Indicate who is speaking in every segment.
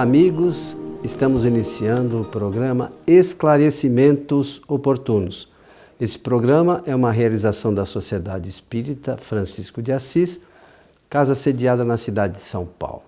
Speaker 1: Olá, amigos. Estamos iniciando o programa Esclarecimentos Oportunos. Esse programa é uma realização da Sociedade Espírita Francisco de Assis, casa sediada na cidade de São Paulo.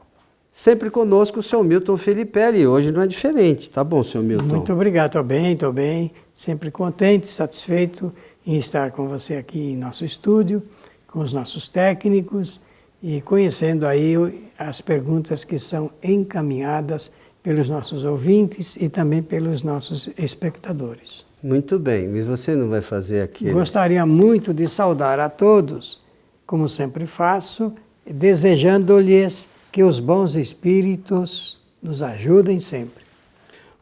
Speaker 1: Sempre conosco o Sr. Milton Filipelli, e hoje não é diferente. Tá bom, Sr. Milton?
Speaker 2: Muito obrigado, estou bem. Sempre contente, satisfeito em estar com você aqui em nosso estúdio, com os nossos técnicos e conhecendo aí as perguntas que são encaminhadas pelos nossos ouvintes e também pelos nossos espectadores.
Speaker 1: Muito bem, mas você não vai fazer aqui?
Speaker 2: Gostaria muito de saudar a todos, como sempre faço, desejando-lhes que os bons espíritos nos ajudem sempre.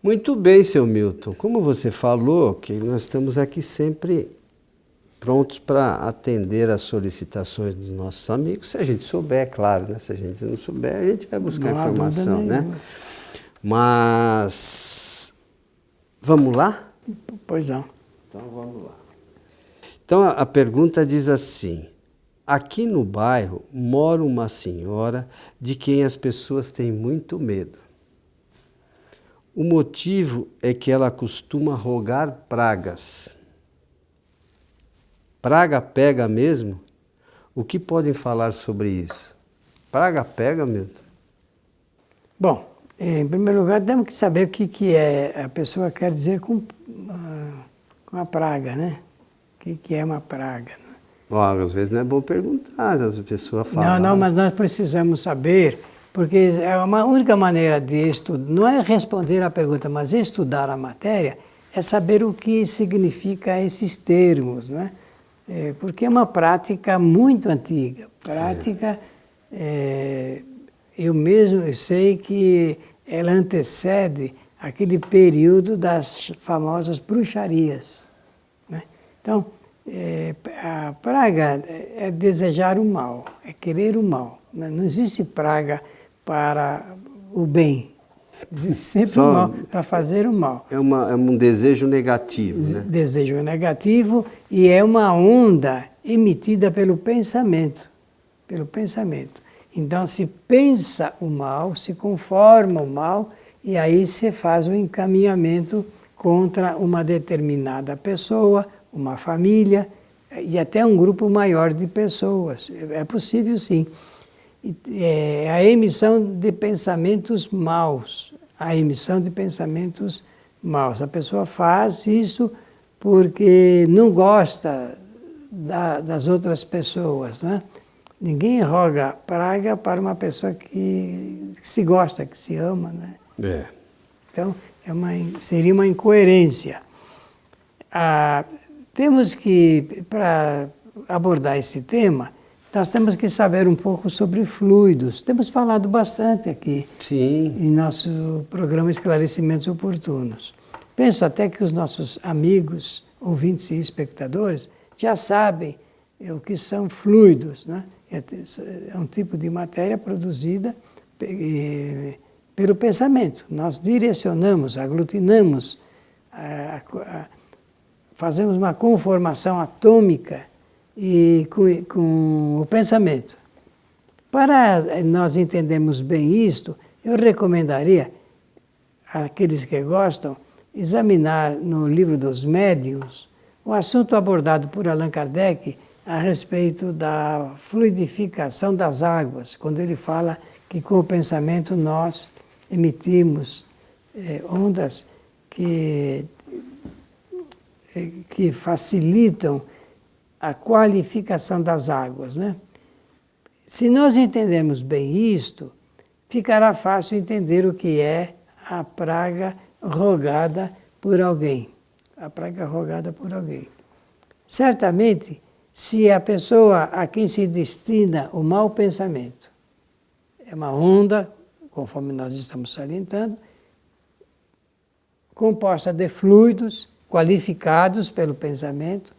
Speaker 1: Muito bem, Sr. Milton. Como você falou, que nós estamos aqui sempre prontos para atender às solicitações dos nossos amigos, se a gente souber, claro, né? Se a gente não souber, a gente vai buscar informação, né? Mas vamos lá?
Speaker 2: Pois não.
Speaker 1: Então vamos lá. Então a pergunta diz assim: aqui no bairro mora uma senhora de quem as pessoas têm muito medo. O motivo é que ela costuma rogar pragas. Praga pega mesmo? O que podem falar sobre isso? Praga pega, Milton?
Speaker 2: Bom, em primeiro lugar, temos que saber o que a pessoa quer dizer com a praga, né? O que é uma praga? Né?
Speaker 1: Bom, às vezes não é bom perguntar, as pessoas falam.
Speaker 2: Não, mas nós precisamos saber, porque é uma única maneira de estudar, não é responder à pergunta, mas estudar a matéria, é saber o que significa esses termos, não é? Porque é uma prática muito antiga. Eu mesmo sei que ela antecede aquele período das famosas bruxarias. Né? Então, a praga é desejar o mal, é querer o mal. Né? Não existe praga para o bem. Existe sempre o mal, para fazer o mal.
Speaker 1: É um desejo negativo, né?
Speaker 2: Desejo negativo e é uma onda emitida pelo pensamento. Pelo pensamento. Então, se pensa o mal, se conforma o mal, e aí se faz o encaminhamento contra uma determinada pessoa, uma família e até um grupo maior de pessoas. É possível, sim. É a emissão de pensamentos maus. A emissão de pensamentos maus. A pessoa faz isso porque não gosta das outras pessoas, né? Ninguém roga praga para uma pessoa que se gosta, que se ama, né? Então, seria uma incoerência. Temos que, para abordar esse tema, nós temos que saber um pouco sobre fluidos. Temos falado bastante aqui.
Speaker 1: Sim.
Speaker 2: Em nosso programa Esclarecimentos Oportunos. Penso até que os nossos amigos, ouvintes e espectadores já sabem o que são fluidos, né? É um tipo de matéria produzida pelo pensamento. Nós direcionamos, aglutinamos, fazemos uma conformação atômica e com o pensamento. Para nós entendermos bem isto, eu recomendaria àqueles que gostam examinar no livro dos médiuns o assunto abordado por Allan Kardec a respeito da fluidificação das águas, quando ele fala que com o pensamento nós emitimos ondas que facilitam a qualificação das águas, né? Se nós entendermos bem isto, ficará fácil entender o que é a praga rogada por alguém. A praga rogada por alguém. Certamente, se a pessoa a quem se destina o mau pensamento é uma onda, conforme nós estamos salientando, composta de fluidos qualificados pelo pensamento,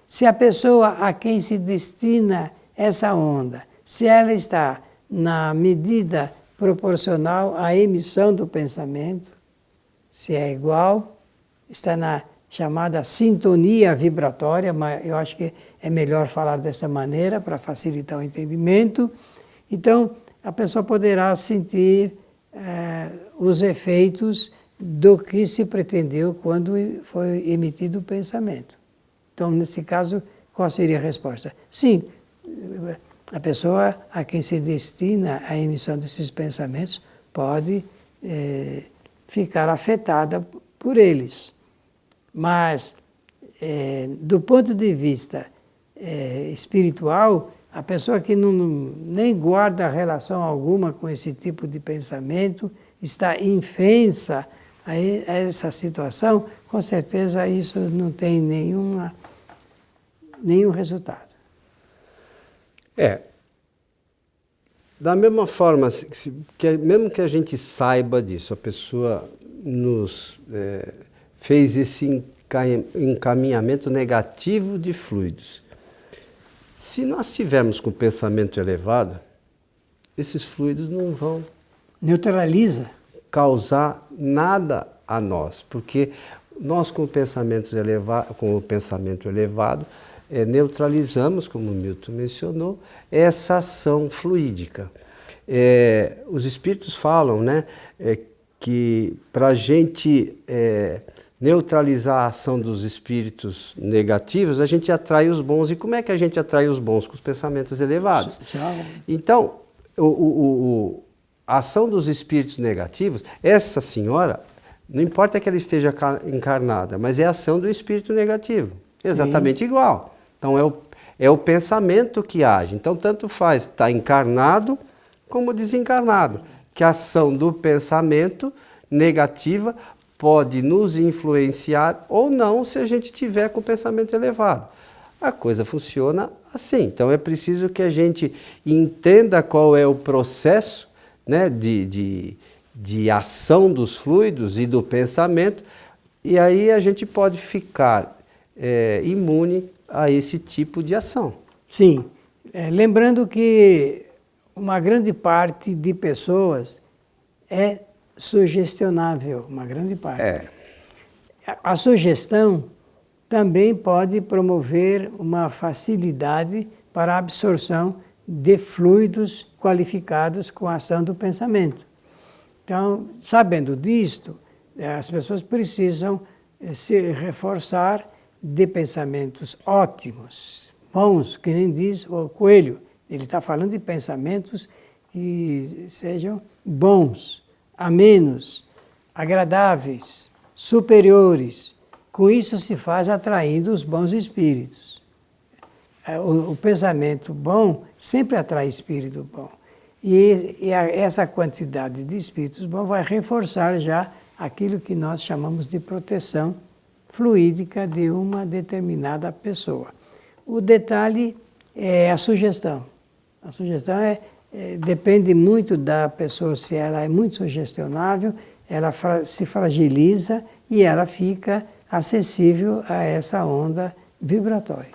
Speaker 2: se a pessoa a quem se destina essa onda, se ela está na medida proporcional à emissão do pensamento, se é igual, está na chamada sintonia vibratória, mas eu acho que é melhor falar dessa maneira para facilitar o entendimento. Então, a pessoa poderá sentir os efeitos do que se pretendeu quando foi emitido o pensamento. Então, nesse caso, qual seria a resposta? Sim, a pessoa a quem se destina a emissão desses pensamentos pode ficar afetada por eles. Mas, do ponto de vista espiritual, a pessoa que nem guarda relação alguma com esse tipo de pensamento, está infensa a essa situação, com certeza isso não tem nenhum resultado.
Speaker 1: Da mesma forma, mesmo que a gente saiba disso, a pessoa nos fez esse encaminhamento negativo de fluidos. Se nós tivermos com pensamento elevado, esses fluidos não vão
Speaker 2: neutraliza,
Speaker 1: causar nada a nós, porque nós com o pensamento elevado neutralizamos, como o Milton mencionou, essa ação fluídica. Os espíritos falam, né, que para a gente neutralizar a ação dos espíritos negativos, a gente atrai os bons. E como é que a gente atrai os bons? Com os pensamentos elevados. Então, a ação dos espíritos negativos, essa senhora, não importa que ela esteja encarnada, mas é a ação do espírito negativo. Exatamente igual. Então, é o pensamento que age. Então, tanto faz estar encarnado como desencarnado. Que a ação do pensamento negativa pode nos influenciar ou não se a gente tiver com o pensamento elevado. A coisa funciona assim. Então, é preciso que a gente entenda qual é o processo, né, de ação dos fluidos e do pensamento, e aí a gente pode ficar imune a esse tipo de ação.
Speaker 2: Sim. Lembrando que uma grande parte de pessoas é sugestionável, uma grande parte. A sugestão também pode promover uma facilidade para a absorção de fluidos qualificados com a ação do pensamento. Então, sabendo disto, as pessoas precisam se reforçar de pensamentos ótimos, bons, que nem diz o Coelho. Ele está falando de pensamentos que sejam bons, amenos, agradáveis, superiores. Com isso se faz atraindo os bons espíritos. O pensamento bom sempre atrai espírito bom. E essa quantidade de espíritos bons vai reforçar já aquilo que nós chamamos de proteção fluídica de uma determinada pessoa. O detalhe é a sugestão. A sugestão depende muito da pessoa, se ela é muito sugestionável, ela se fragiliza e ela fica acessível a essa onda vibratória.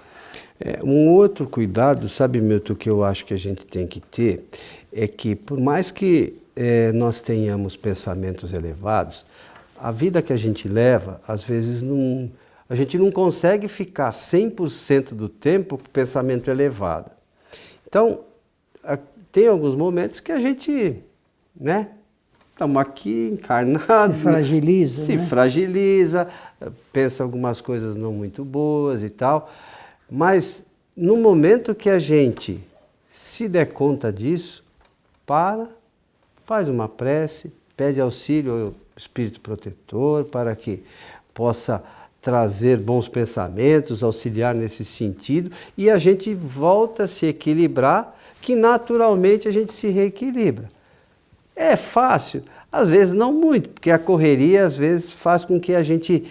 Speaker 1: Um outro cuidado, sabe, Milton, que eu acho que a gente tem que ter, é que por mais que nós tenhamos pensamentos elevados, a vida que a gente leva, às vezes, a gente não consegue ficar 100% do tempo com pensamento elevado. Então, tem alguns momentos que a gente, né, estamos aqui encarnados,
Speaker 2: se
Speaker 1: fragiliza, pensa algumas coisas não muito boas e tal, mas no momento que a gente se der conta disso, faz uma prece, pede auxílio ao Espírito Protetor para que possa trazer bons pensamentos, auxiliar nesse sentido, e a gente volta a se equilibrar, que naturalmente a gente se reequilibra. É fácil? Às vezes não muito, porque a correria às vezes faz com que a gente,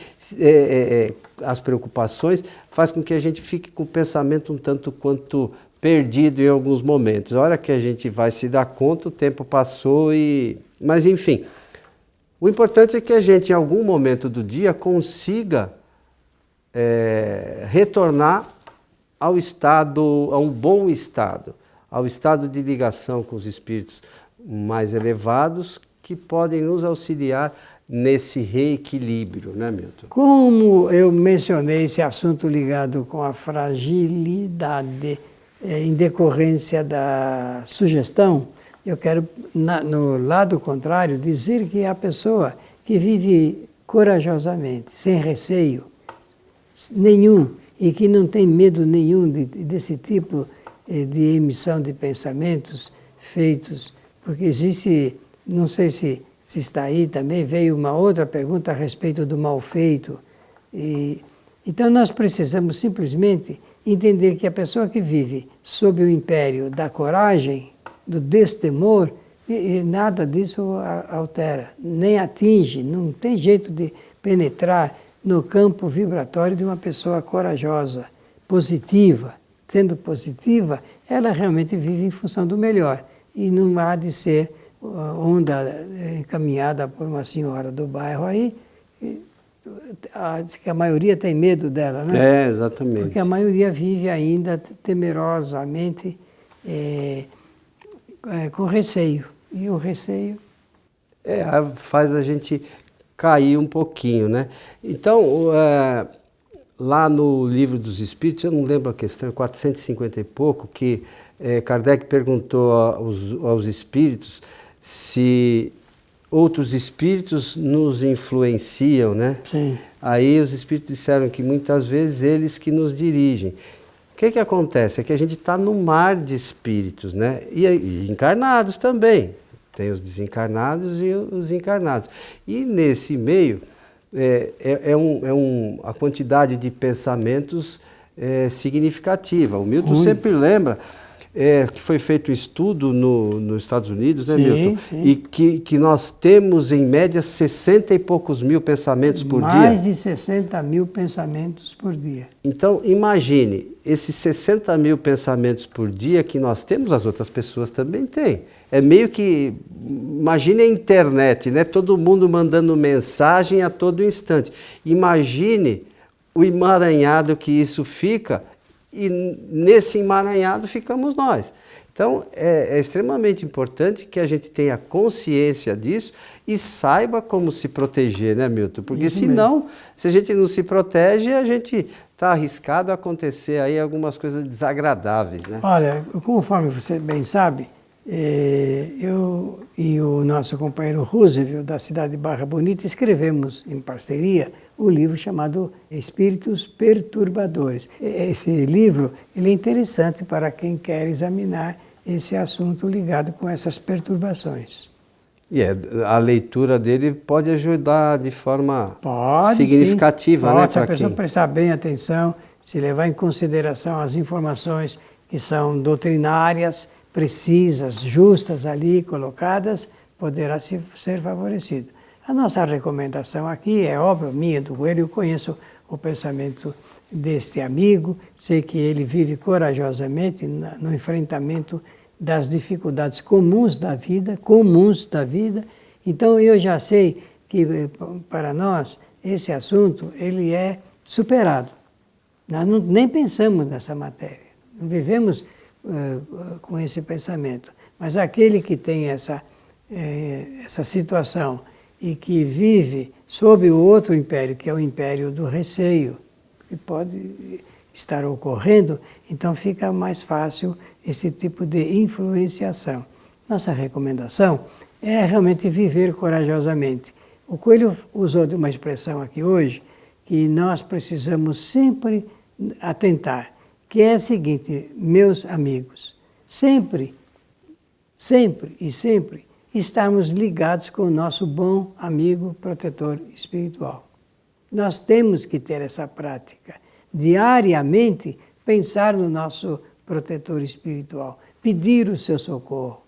Speaker 1: as preocupações, faz com que a gente fique com o pensamento um tanto quanto perdido em alguns momentos. A hora que a gente vai se dar conta, o tempo passou Mas enfim, o importante é que a gente em algum momento do dia consiga retornar ao estado, a um bom estado, ao estado de ligação com os espíritos mais elevados, que podem nos auxiliar nesse reequilíbrio, né, Milton?
Speaker 2: Como eu mencionei esse assunto ligado com a fragilidade em decorrência da sugestão, eu quero, no lado contrário, dizer que a pessoa que vive corajosamente, sem receio nenhum, e que não tem medo nenhum desse tipo de emissão de pensamentos feitos, porque existe, não sei se está aí também, veio uma outra pergunta a respeito do mal feito. Então nós precisamos simplesmente entender que a pessoa que vive sob o império da coragem, do destemor, e nada disso altera, nem atinge, não tem jeito de penetrar no campo vibratório de uma pessoa corajosa, positiva. Sendo positiva, ela realmente vive em função do melhor. E não há de ser onda encaminhada por uma senhora do bairro aí, diz que a maioria tem medo dela, né?
Speaker 1: Exatamente.
Speaker 2: Porque a maioria vive ainda temerosamente, com receio. E o receio...
Speaker 1: faz a gente cair um pouquinho, né? Então, lá no Livro dos Espíritos, eu não lembro a questão, 450 e pouco, que Kardec perguntou aos espíritos se outros espíritos nos influenciam, né?
Speaker 2: Sim.
Speaker 1: Aí os espíritos disseram que muitas vezes eles que nos dirigem. O que acontece? É que a gente está no mar de espíritos, né? E encarnados também. Tem os desencarnados e os encarnados. E nesse meio, a quantidade de pensamentos significativa. O Milton sempre lembra que foi feito um estudo nos Estados Unidos, né, Milton? Sim. E que nós temos, em média, 60 e poucos mil pensamentos por dia.
Speaker 2: Mais de 60 mil pensamentos por dia.
Speaker 1: Então, imagine, esses 60 mil pensamentos por dia que nós temos, as outras pessoas também têm. É meio que, imagine a internet, né? Todo mundo mandando mensagem a todo instante. Imagine o emaranhado que isso fica, e nesse emaranhado ficamos nós. Então, é extremamente importante que a gente tenha consciência disso e saiba como se proteger, né, Milton? Porque senão, se a gente não se protege, a gente está arriscado a acontecer aí algumas coisas desagradáveis, né?
Speaker 2: Olha, conforme você bem sabe, eu e o nosso companheiro Roosevelt, da cidade de Barra Bonita, escrevemos em parceria o livro chamado Espíritos Perturbadores. Esse livro ele é interessante para quem quer examinar esse assunto ligado com essas perturbações.
Speaker 1: E a leitura dele pode ajudar de forma significativa,
Speaker 2: sim.
Speaker 1: Né?
Speaker 2: Se a pessoa prestar bem atenção, se levar em consideração as informações que são doutrinárias, precisas, justas ali colocadas, poderá ser favorecido. A nossa recomendação aqui é óbvio, minha, do Coelho, eu conheço o pensamento deste amigo, sei que ele vive corajosamente no enfrentamento das dificuldades comuns da vida, então eu já sei que para nós esse assunto ele é superado. Nós nem pensamos nessa matéria, não vivemos com esse pensamento, mas aquele que tem essa situação e que vive sob o outro império, que é o império do receio, que pode estar ocorrendo, então fica mais fácil esse tipo de influenciação. Nossa recomendação é realmente viver corajosamente. O Coelho usou de uma expressão aqui hoje, que nós precisamos sempre atentar, que é a seguinte, meus amigos, sempre estarmos ligados com o nosso bom amigo protetor espiritual. Nós temos que ter essa prática. Diariamente, pensar no nosso protetor espiritual, pedir o seu socorro,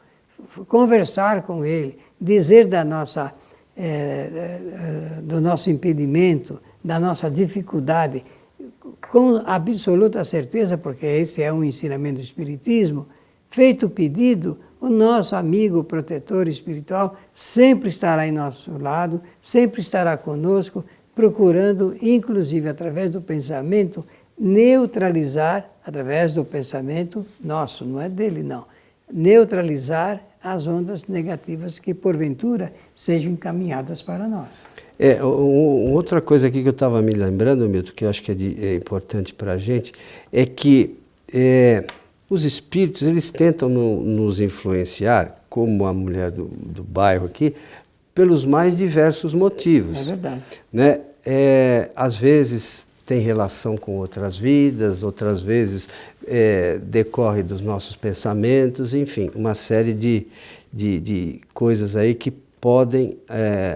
Speaker 2: conversar com ele, dizer do nosso impedimento, da nossa dificuldade, com absoluta certeza, porque esse é um ensinamento do Espiritismo, feito o pedido, o nosso amigo protetor espiritual sempre estará em nosso lado, sempre estará conosco, procurando, inclusive através do pensamento, neutralizar, através do pensamento nosso, não é dele não, neutralizar as ondas negativas que porventura sejam encaminhadas para nós.
Speaker 1: Outra coisa aqui que eu estava me lembrando, Milton, que eu acho que é importante para a gente, é que os espíritos eles tentam nos influenciar como a mulher do bairro aqui, pelos mais diversos motivos.
Speaker 2: É verdade.
Speaker 1: Né? Às vezes tem relação com outras vidas, outras vezes decorre dos nossos pensamentos, enfim, uma série de coisas aí que podem,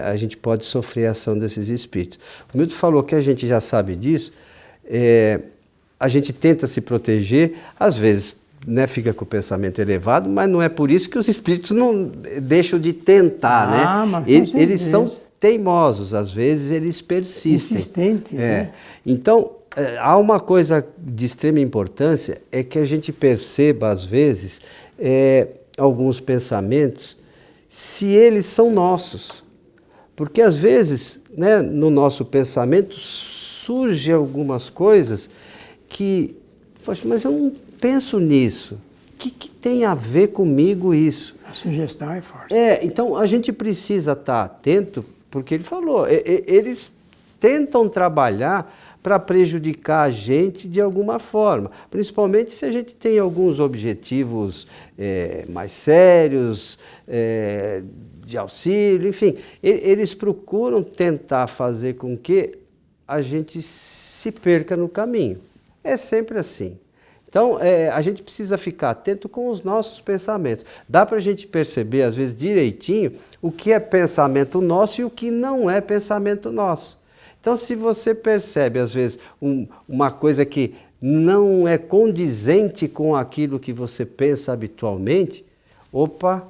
Speaker 1: a gente pode sofrer a ação desses espíritos. O Milton falou que a gente já sabe disso, a gente tenta se proteger, às vezes, né, fica com o pensamento elevado, mas não é por isso que os espíritos não deixam de tentar, né?
Speaker 2: Mas
Speaker 1: eles são teimosos, às vezes eles persistem.
Speaker 2: Insistente, né?
Speaker 1: Então, há uma coisa de extrema importância, é que a gente perceba, às vezes, alguns pensamentos, se eles são nossos. Porque, às vezes, né, no nosso pensamento, surgem algumas coisas que, poxa, mas eu não penso nisso. O que tem a ver comigo isso?
Speaker 2: A sugestão é forte.
Speaker 1: Então a gente precisa estar atento, porque ele falou, eles tentam trabalhar para prejudicar a gente de alguma forma, principalmente se a gente tem alguns objetivos mais sérios, de auxílio, enfim, eles procuram tentar fazer com que a gente se perca no caminho. É sempre assim. Então, a gente precisa ficar atento com os nossos pensamentos. Dá para a gente perceber, às vezes, direitinho o que é pensamento nosso e o que não é pensamento nosso. Então, se você percebe, às vezes, uma coisa que não é condizente com aquilo que você pensa habitualmente, opa,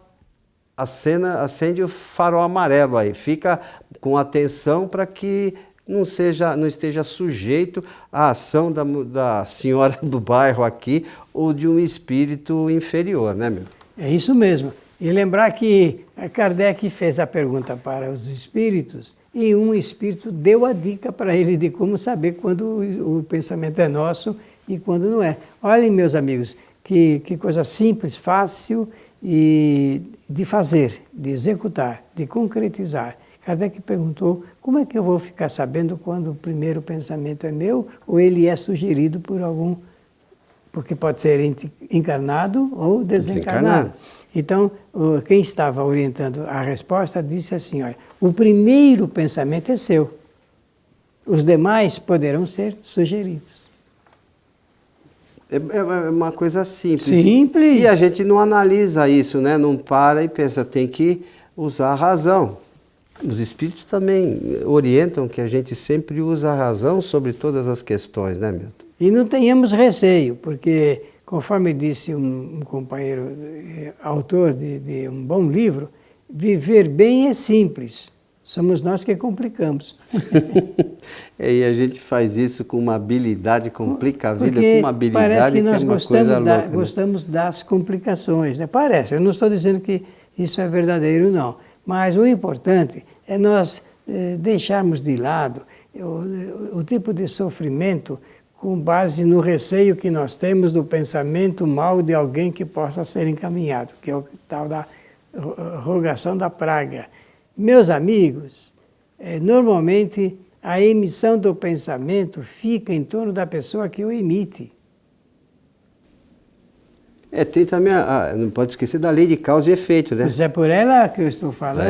Speaker 1: acende o farol amarelo aí, fica com atenção para que não esteja sujeito à ação da senhora do bairro aqui ou de um espírito inferior, né, meu?
Speaker 2: É isso mesmo. E lembrar que Kardec fez a pergunta para os espíritos e um espírito deu a dica para ele de como saber quando o pensamento é nosso e quando não é. Olhem, meus amigos, que coisa simples, fácil e de fazer, de executar, de concretizar. Kardec perguntou, como é que eu vou ficar sabendo quando o primeiro pensamento é meu ou ele é sugerido por algum, porque pode ser encarnado ou desencarnado. Então, quem estava orientando a resposta disse assim, olha, o primeiro pensamento é seu, os demais poderão ser sugeridos.
Speaker 1: É uma coisa simples.
Speaker 2: Simples.
Speaker 1: E a gente não analisa isso, né? Não para e pensa, tem que usar a razão. Os espíritos também orientam que a gente sempre usa a razão sobre todas as questões, né, Milton?
Speaker 2: E não tenhamos receio, porque, conforme disse um companheiro autor de um bom livro, viver bem é simples, somos nós que complicamos.
Speaker 1: E a gente faz isso com uma habilidade, complica a vida
Speaker 2: porque
Speaker 1: com uma habilidade
Speaker 2: parece que nós
Speaker 1: é uma coisa louca,
Speaker 2: gostamos das complicações, né? Parece, eu não estou dizendo que isso é verdadeiro, não. Mas o importante é nós deixarmos de lado o tipo de sofrimento com base no receio que nós temos do pensamento mal de alguém que possa ser encaminhado, que é o tal da rogação da praga. Meus amigos, normalmente a emissão do pensamento fica em torno da pessoa que o emite.
Speaker 1: Tem também, não pode esquecer da lei de causa e efeito, né?
Speaker 2: Mas é por ela que eu estou falando.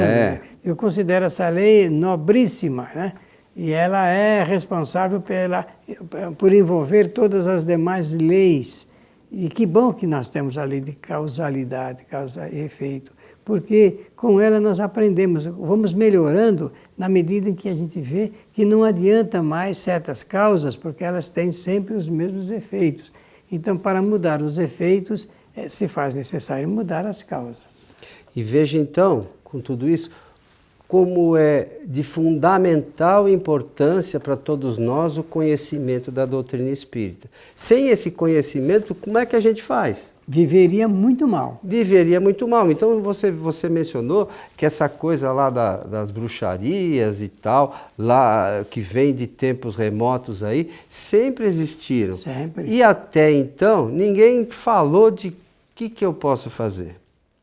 Speaker 2: Eu considero essa lei nobríssima, né? E ela é responsável por envolver todas as demais leis. E que bom que nós temos a lei de causalidade, causa e efeito, porque com ela nós aprendemos, vamos melhorando na medida em que a gente vê que não adianta mais certas causas, porque elas têm sempre os mesmos efeitos. Então, para mudar os efeitos, se faz necessário mudar as causas.
Speaker 1: E veja então, com tudo isso, como é de fundamental importância para todos nós o conhecimento da doutrina espírita. Sem esse conhecimento, como é que a gente faz?
Speaker 2: Viveria muito mal.
Speaker 1: Viveria muito mal. Então você mencionou que essa coisa lá das bruxarias e tal, lá que vem de tempos remotos aí, sempre existiram.
Speaker 2: Sempre.
Speaker 1: E até então, ninguém falou de que eu posso fazer.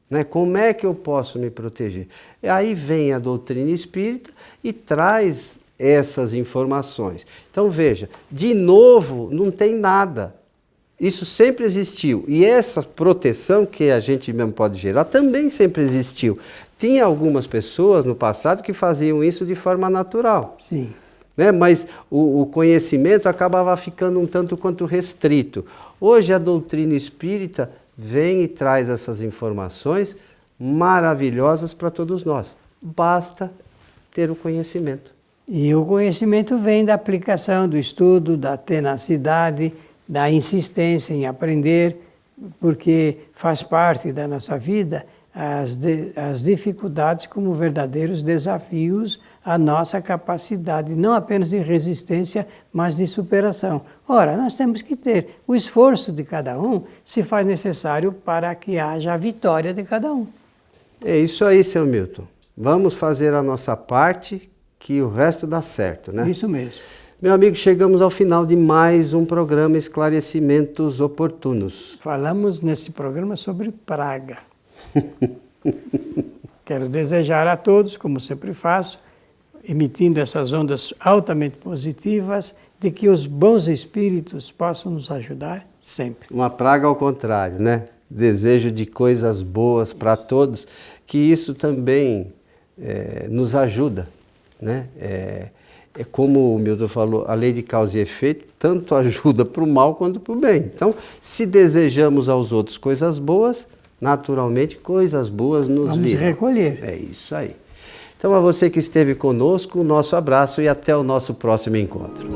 Speaker 1: Né? Como é que eu posso me proteger? E aí vem a doutrina espírita e traz essas informações. Então veja, de novo, não tem nada. Isso sempre existiu. E essa proteção que a gente mesmo pode gerar também sempre existiu. Tinha algumas pessoas no passado que faziam isso de forma natural.
Speaker 2: Sim.
Speaker 1: Né? Mas o conhecimento acabava ficando um tanto quanto restrito. Hoje a doutrina espírita vem e traz essas informações maravilhosas para todos nós. Basta ter o conhecimento.
Speaker 2: E o conhecimento vem da aplicação, do estudo, da tenacidade, da insistência em aprender, porque faz parte da nossa vida as dificuldades como verdadeiros desafios à nossa capacidade, não apenas de resistência, mas de superação. Ora, nós temos que ter o esforço de cada um, se faz necessário para que haja a vitória de cada um.
Speaker 1: É isso aí, seu Milton. Vamos fazer a nossa parte, que o resto dá certo, né?
Speaker 2: Isso mesmo.
Speaker 1: Meu amigo, chegamos ao final de mais um programa Esclarecimentos Oportunos.
Speaker 2: Falamos nesse programa sobre praga. Quero desejar a todos, como sempre faço, emitindo essas ondas altamente positivas, de que os bons espíritos possam nos ajudar sempre.
Speaker 1: Uma praga ao contrário, né? Desejo de coisas boas para todos, que isso também nos ajuda, né? É como o Milton falou, a lei de causa e efeito tanto ajuda para o mal quanto para o bem. Então, se desejamos aos outros coisas boas, naturalmente coisas boas nos virão.
Speaker 2: Vamos recolher.
Speaker 1: É isso aí. Então, a você que esteve conosco, o nosso abraço e até o nosso próximo encontro.